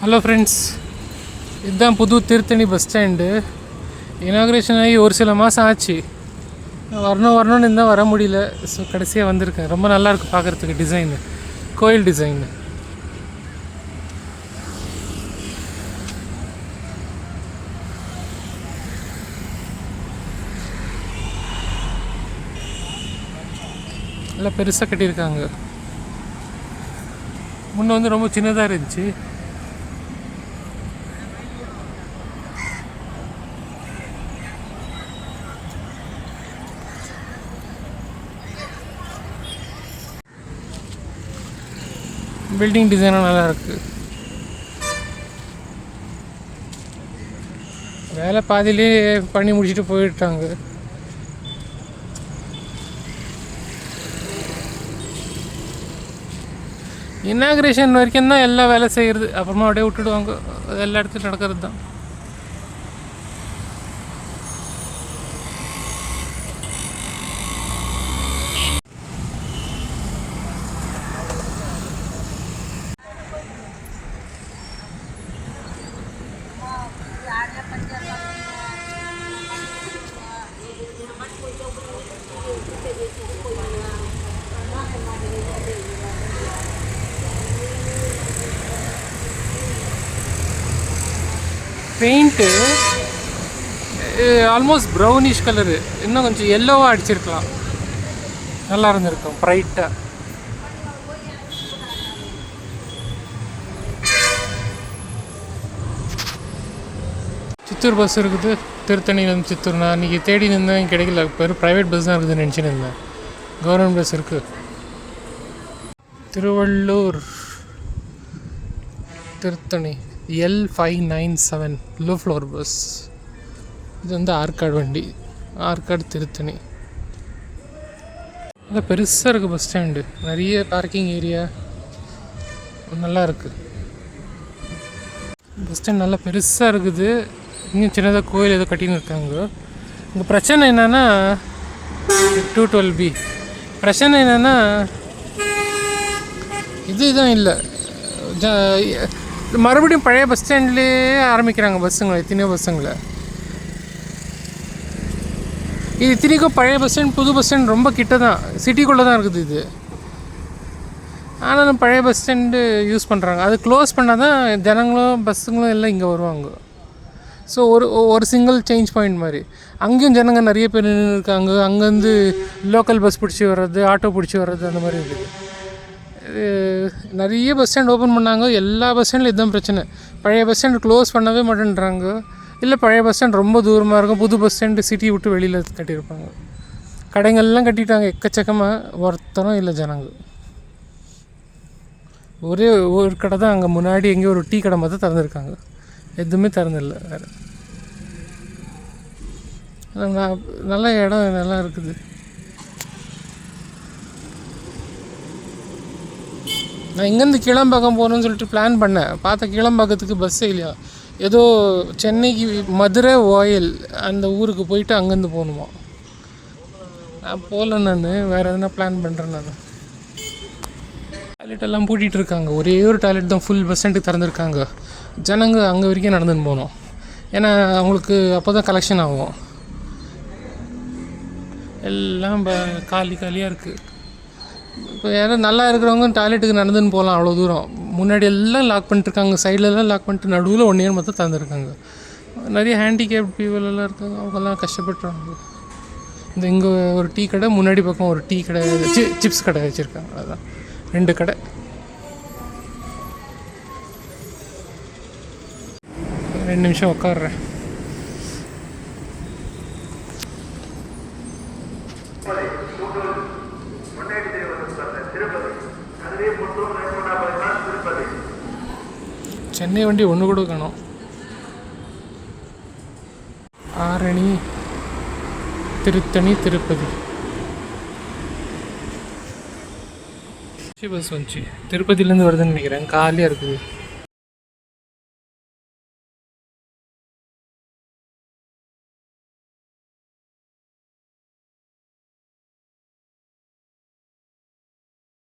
Hello friends, இதுதான் புது Tiruttani bus stand. Inauguration ஆகி ஒரு சில மாதம் ஆச்சு. வரணும்னு இருந்தால் வர முடியல. ஸோ கடைசியாக வந்திருக்கேன். ரொம்ப நல்லாயிருக்கு பார்க்குறதுக்கு. டிசைனு, கோயில் டிசைனு. நல்லா பெருசாக கட்டியிருக்காங்க. முன்னே வந்து ரொம்ப சின்னதாக இருந்துச்சு. பில்டிங் டிசைனும் நல்லா இருக்கு. வேலை பாதியிலே பண்ணி முடிச்சுட்டு போயிட்டாங்க. இனாக்ரேஷன் வரைக்கும் தான் எல்லா வேலை செய்கிறது. அப்புறமா அப்படியே விட்டுடுவாங்க. எல்லா இடத்துலையும் நடக்கிறது தான். Paint almost brownish colour. இன்னும் கொஞ்சம் எல்லோவாக அடிச்சிருக்கலாம், நல்லா இருந்திருக்கும் ப்ரைட்டாக. சித்தூர் பஸ் இருக்குது. திருத்தணியிலேருந்து சித்தூர். நான் இன்றைக்கி தேடி நின்றேன், கிடைக்கல. பெரும் ப்ரைவேட் பஸ் தான் இருக்குதுன்னு நினச்சின்னு இருந்தேன். கவர்மெண்ட் பஸ் இருக்குது. Thiruvallur Tiruttani L597 low floor bus. இது வந்து ஆற்காடு வண்டி. ஆற்காடு திருத்தணி. நல்லா பெருசாக இருக்குது பஸ் ஸ்டாண்டு. நிறைய பார்க்கிங் ஏரியா நல்லா இருக்குது. பஸ் ஸ்டாண்ட் நல்லா பெருசாக இருக்குது. இன்னும் சின்னதாக கோயில் ஏதோ கட்டின்னு இருக்காங்க. இங்கே பிரச்சனை என்னென்னா 212B பிரச்சனை என்னென்னா இதுதான் இல்லை. மறுபடியும் பழைய பஸ் ஸ்டாண்ட்லேயே ஆரம்பிக்கிறாங்க பஸ்ஸுங்களை, எத்தனையோ பஸ்ஸுங்களை. இது இத்தனைக்கும் பழைய பஸ் ஸ்டாண்ட் புது பஸ் ஸ்டாண்ட் ரொம்ப கிட்ட தான், சிட்டிக்குள்ளே தான் இருக்குது இது. ஆனாலும் பழைய பஸ் ஸ்டாண்டு யூஸ் பண்ணுறாங்க. அது க்ளோஸ் பண்ணால் தான் ஜனங்களும் பஸ்ஸுங்களும் எல்லாம் இங்கே வருவாங்க. ஸோ ஒரு சிங்கிள் சேஞ்ச் பாயிண்ட் மாதிரி. அங்கேயும் ஜனங்க நிறைய பேர் நின்று இருக்காங்க. அங்கேருந்து லோக்கல் பஸ் பிடிச்சி வர்றது, ஆட்டோ பிடிச்சி வர்றது, அந்த மாதிரி இருக்குது. நிறைய பஸ் ஸ்டாண்ட் ஓப்பன் பண்ணாங்க. எல்லா பஸ் ஸ்டாண்டில் இதுதான் பிரச்சனை. பழைய பஸ் ஸ்டாண்டு க்ளோஸ் பண்ணவே மாட்டேன்றாங்க. இல்லை பழைய பஸ் ஸ்டாண்ட் ரொம்ப தூரமாக இருக்கும். புது பஸ் ஸ்டாண்டு சிட்டி விட்டு வெளியில் கட்டியிருப்பாங்க. கடைகள்லாம் கட்டிட்டாங்க எக்கச்சக்கமாக. ஒருத்தரும் இல்லை ஜனங்க. ஒரே ஒரு கடை தான் அங்கே முன்னாடி எங்கேயோ ஒரு டீ கடை மட்டும் திறந்துருக்காங்க. எதுவுமே திறந்தில்லை வேறு. நல்ல இடம் நல்லா இருக்குது. நான் இங்கேருந்து கீழம்பாக்கம் போகணுன்னு சொல்லிட்டு பிளான் பண்ணேன். பார்த்தா கீழம்பாக்கத்துக்கு பஸ்ஸே இல்லையா. ஏதோ சென்னைக்கு மதுரை ஓயல் அந்த ஊருக்கு போயிட்டு அங்கேருந்து போகணுமா. நான் போகல. நான் வேறு எதனா பிளான் பண்ணுறேன். நான் டாய்லெட் எல்லாம் பூட்டிகிட்டு இருக்காங்க. ஒரே ஒரு டாய்லெட் தான் ஃபுல் பஸ் ஸ்டாண்டுக்கு திறந்துருக்காங்க. ஜனங்க அங்கே வரைக்கும் நடந்துன்னு போகணும். ஏன்னா அவங்களுக்கு அப்போ தான் கலெக்ஷன் ஆகும். எல்லாம் காலியாக இருக்குது. இப்போ யாரும் நல்லா இருக்கிறவங்க டாய்லெட்டுக்கு நடந்துன்னு போகலாம் அவ்வளோ தூரம். முன்னாடி எல்லாம் லாக் பண்ணிட்டுருக்காங்க. சைட்லலாம் லாக் பண்ணிட்டு நடுவில் 1 இயர் மட்டும் திறந்துருக்காங்க. நிறைய ஹேண்டிகேப் பீப்புள் எல்லாம் இருக்காங்க. அவங்கெல்லாம் கஷ்டப்பட்டுறாங்க. இந்த இங்கே ஒரு டீ கடை, முன்னாடி பக்கம் ஒரு டீ கடை, சிப்ஸ் கடை வச்சுருக்காங்க. அதுதான் 2 கடை. ரெண்டு நிமிஷம் உட்காடுறேன். சென்னை வண்டி ஒன்று கூட காணோம். ஆரணி, திருத்தணி, திருப்பதி பஸ் வந்துச்சு. திருப்பதியிலேருந்து வருதுன்னு நினைக்கிறேன். காலியாக இருக்குது.